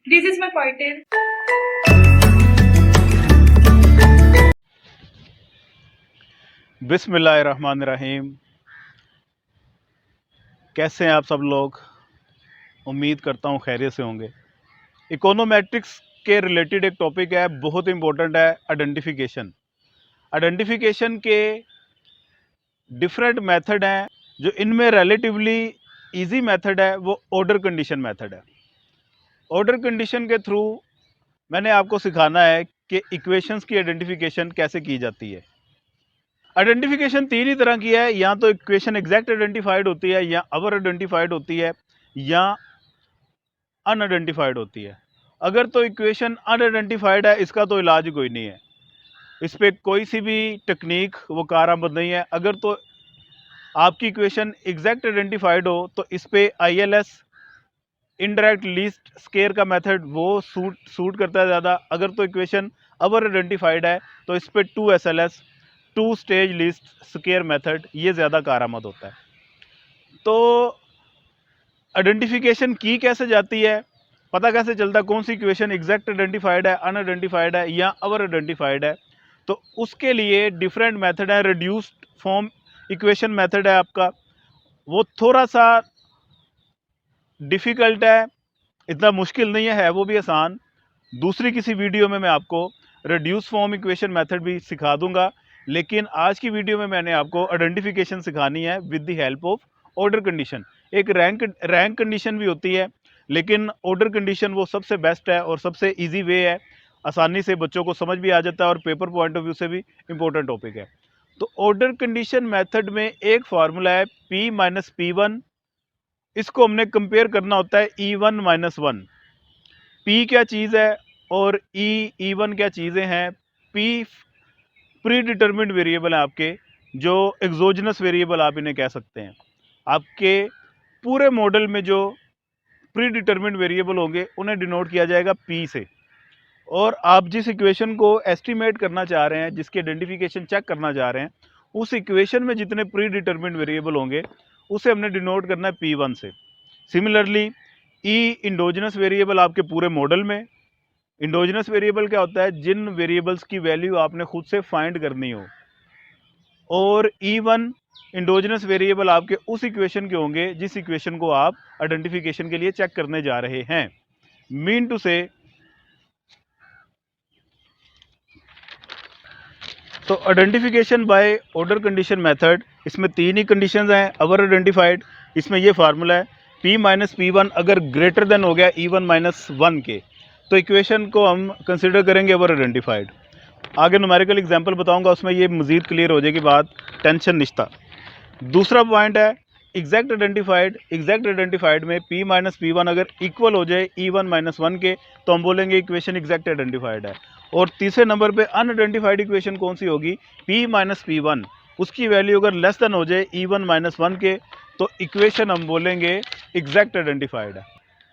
This is my pointer. बिस्मिल्लाहिर्रहमानिर्रहीम। कैसे हैं आप सब लोग? उम्मीद करता हूँ खैरियत से होंगे। इकोनोमेट्रिक्स के रिलेटेड एक टॉपिक है, बहुत इंपॉर्टेंट है, आइडेंटिफिकेशन। आइडेंटिफिकेशन के डिफरेंट मेथड हैं, जो इनमें रिलेटिवली इजी मेथड है वो ऑर्डर कंडीशन मेथड है। ऑर्डर कंडीशन के थ्रू मैंने आपको सिखाना है कि इक्वेशंस की आइडेंटिफिकेशन कैसे की जाती है। आइडेंटिफिकेशन तीन ही तरह की है, या तो इक्वेशन एग्जैक्ट आइडेंटिफाइड होती है, या अवर आइडेंटिफाइड होती है, या अनआइडेंटिफाइड होती है। अगर तो इक्वेशन अनआइडेंटिफाइड है, इसका तो इलाज कोई नहीं है, इस पर कोई सी भी टेक्निक वो कारआमद नहीं है। अगर तो आपकी इक्वेशन एग्जैक्ट आइडेंटिफाइड हो तो इस पे ILS इनडायरेक्ट लीस्ट स्केयर का मेथड वो सूट करता है ज़्यादा। अगर तो इक्वेशन अवर आइडेंटिफाइड है तो इस पे 2SLS two stage least square method ये ज़्यादा कारआमद होता है। तो आइडेंटिफिकेशन की कैसे जाती है, पता कैसे चलता है कौन सी इक्वेशन एग्जैक्ट आइडेंटिफाइड है, अनआइडेंटिफाइड है, या अवर आइडेंटिफाइड है? तो उसके लिए डिफरेंट मेथड है। रिड्यूस्ड फॉर्म इक्वेशन मेथड है आपका, वो थोड़ा सा डिफ़िकल्ट है, इतना मुश्किल नहीं है वो भी आसान। दूसरी किसी वीडियो में मैं आपको रिड्यूस फॉर्म इक्वेशन मेथड भी सिखा दूंगा, लेकिन आज की वीडियो में मैंने आपको आइडेंटिफिकेशन सिखानी है with the help of order condition. एक रैंक कंडीशन भी होती है, लेकिन ऑर्डर कंडीशन वो सबसे बेस्ट है और सबसे इजी वे है, आसानी से बच्चों को समझ भी आ जाता है और पेपर पॉइंट ऑफ व्यू से भी इंपॉर्टेंट टॉपिक है। तो ऑर्डर कंडीशन मेथड में एक फार्मूला है P-P1, इसको हमने कंपेयर करना होता है E1-1। P क्या चीज़ है और E1 क्या चीज़ें हैं? P प्री डिटर्मिन्ड वेरिएबल है आपके, जो एग्जोजनस वेरिएबल आप इन्हें कह सकते हैं। आपके पूरे मॉडल में जो प्री डिटर्मिन्ड वेरिएबल होंगे उन्हें डिनोट किया जाएगा P से। और आप जिस इक्वेशन को एस्टिमेट करना चाह रहे हैं, जिसकी आइडेंटिफिकेशन चेक करना चाह रहे हैं, उस इक्वेशन में जितने प्री डिटर्मिन्ड वेरिएबल होंगे उसे हमने डिनोट करना है P1 से। सिमिलरली E इंडोजिनस वेरिएबल आपके पूरे मॉडल में। इंडोजिनस वेरिएबल क्या होता है? जिन वेरिएबल्स की वैल्यू आपने खुद से फाइंड करनी हो। और E1 इंडोजिनस वेरिएबल आपके उस इक्वेशन के होंगे जिस इक्वेशन को आप आइडेंटिफिकेशन के लिए चेक करने जा रहे हैं। मीन टू से, तो identification by order condition method, इसमें तीन ही कंडीशंस हैं अवर आइडेंटिफाइड। इसमें ये फार्मूला है P-P1 अगर ग्रेटर देन हो गया E1-1 के, तो इक्वेशन को हम कंसिडर करेंगे अवर आइडेंटिफाइड। आगे न्यूमेरिकल एग्जांपल बताऊंगा, उसमें ये मज़ीद क्लियर हो जाएगी बात, टेंशन निश्ता। दूसरा पॉइंट है एग्जैक्ट आइडेंटिफाइड। एग्जैक्ट आइडेंटिफाइड में P-P1 अगर इक्वल हो जाए E1-1 के, तो हम बोलेंगे इक्वेशन एग्जैक्ट आइडेंटिफाइड है। और तीसरे नंबर पे अनआइडेंटिफाइड इक्वेशन कौन सी होगी? P-P1, उसकी वैल्यू अगर लेस देन हो जाए E1-1 के, तो इक्वेशन हम बोलेंगे एग्जैक्ट आइडेंटिफाइड है।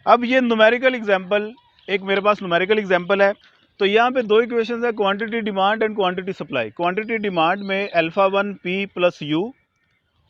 अब ये न्यूमेरिकल एग्जाम्पल, एक मेरे पास न्यूमेरिकल एग्जाम्पल है। तो यहाँ पे दो इक्वेशंस है, quantity demand and quantity supply. Quantity demand में α1 P प्लस U,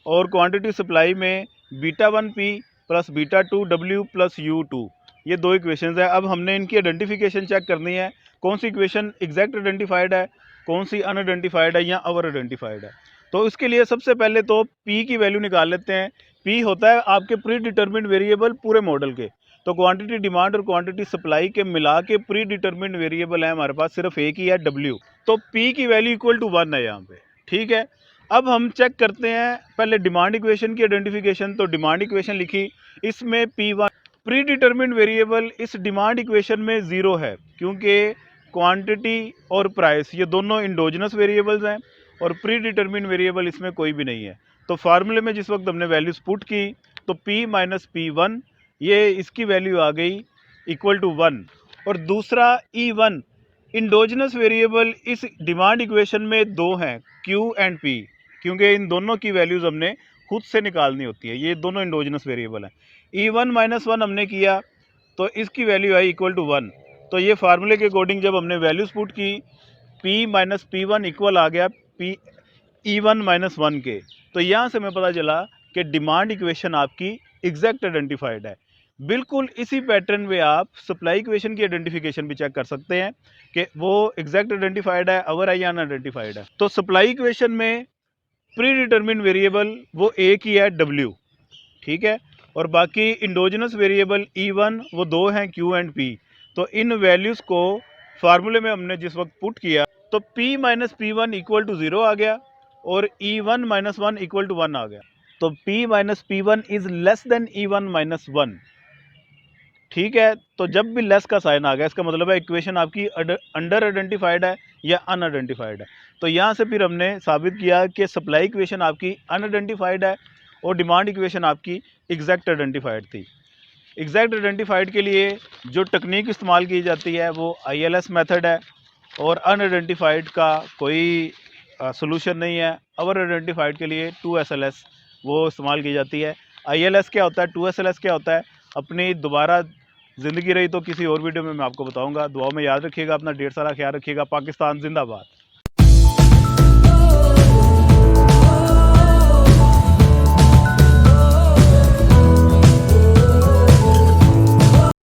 और क्वांटिटी सप्लाई में β1 P plus β2 W plus U2। ये दो इक्वेशंस है। अब हमने इनकी आइडेंटिफिकेशन चेक करनी है, कौन सी इक्वेशन एग्जैक्ट आइडेंटिफाइड है, कौन सी अनआइडेंटिफाइड है, या अवर आइडेंटिफाइड है। तो इसके लिए सबसे पहले तो P की वैल्यू निकाल लेते हैं। P होता है आपके प्री डिटर्मिन्ड वेरिएबल पूरे मॉडल के। तो क्वांटिटी डिमांड और क्वांटिटी सप्लाई के मिला के प्री डिटर्मिन्ड वेरिएबल है हमारे पास, सिर्फ एक ही है W। तो P की वैल्यू इक्वल टू 1 है यहाँ पे, ठीक है। अब हम चेक करते हैं पहले डिमांड इक्वेशन की आइडेंटिफिकेशन। तो डिमांड इक्वेशन लिखी, इसमें P1 प्री डिटर्मिन्ड वेरिएबल इस डिमांड इक्वेशन में 0 है, क्योंकि क्वांटिटी और प्राइस ये दोनों इंडोजिनस वेरिएबल्स हैं और प्री डिटर्मिन्ड वेरिएबल इसमें कोई भी नहीं है। तो फार्मूले में जिस वक्त हमने वैल्यूज पुट की, तो P-P1 ये इसकी वैल्यू आ गई इक्वल टू 1। और दूसरा E1 इंडोजिनस वेरिएबल इस डिमांड इक्वेशन में दो हैं, Q एंड P, क्योंकि इन दोनों की वैल्यूज़ हमने खुद से निकालनी होती है, ये दोनों इंडोजिनस वेरिएबल हैं। E1-1 हमने किया तो इसकी वैल्यू आई इक्वल टू 1। तो ये फार्मूले के अकॉर्डिंग जब हमने वैल्यूज़ पुट की, P-P1 इक्वल आ गया P E1-1 के। तो यहाँ से हमें पता चला कि डिमांड इक्वेशन आपकी एग्जैक्ट आइडेंटिफाइड है। बिल्कुल इसी पैटर्न में आप सप्लाई इक्वेशन की आइडेंटिफिकेशन भी चेक कर सकते हैं कि वो एग्जैक्ट आइडेंटिफाइड है, अवर है या अनआइडेंटिफाइड है। तो सप्लाई इक्वेशन में प्री डिटरमिन वेरिएबल वो एक ही है W, ठीक है, और बाकी इंडोजिनस वेरिएबल E1 वो दो हैं Q एंड P। तो इन वैल्यूज़ को फार्मूले में हमने जिस वक्त पुट किया तो P minus P one equal to 0 आ गया और E1 minus one equal to 1 आ गया। तो P minus P one is less than E1 minus 1, ठीक है। तो जब भी लेस का साइन आ गया इसका मतलब है इक्वेशन आपकी अंडर आइडेंटिफाइड है या अनआइडेंटिफाइड है। तो यहाँ से फिर हमने साबित किया कि सप्लाई इक्वेशन आपकी अनआइडेंटिफाइड है और डिमांड इक्वेशन आपकी एग्जैक्ट आइडेंटिफाइड थी। एग्जैक्ट आइडेंटिफाइड के लिए जो टेक्निक इस्तेमाल की जाती है वो ILS मेथड है और अनआइडेंटिफाइड का कोई सोल्यूशन नहीं है। अवर आइडेंटिफाइड के लिए 2SLS वो इस्तेमाल की जाती है। ILS क्या होता है, 2SLS क्या होता है, अपनी दोबारा ज़िंदगी रही तो किसी और वीडियो में मैं आपको बताऊंगा। दुआओं में याद रखिएगा, अपना ढेर सारा ख्याल रखिएगा। पाकिस्तान जिंदाबाद।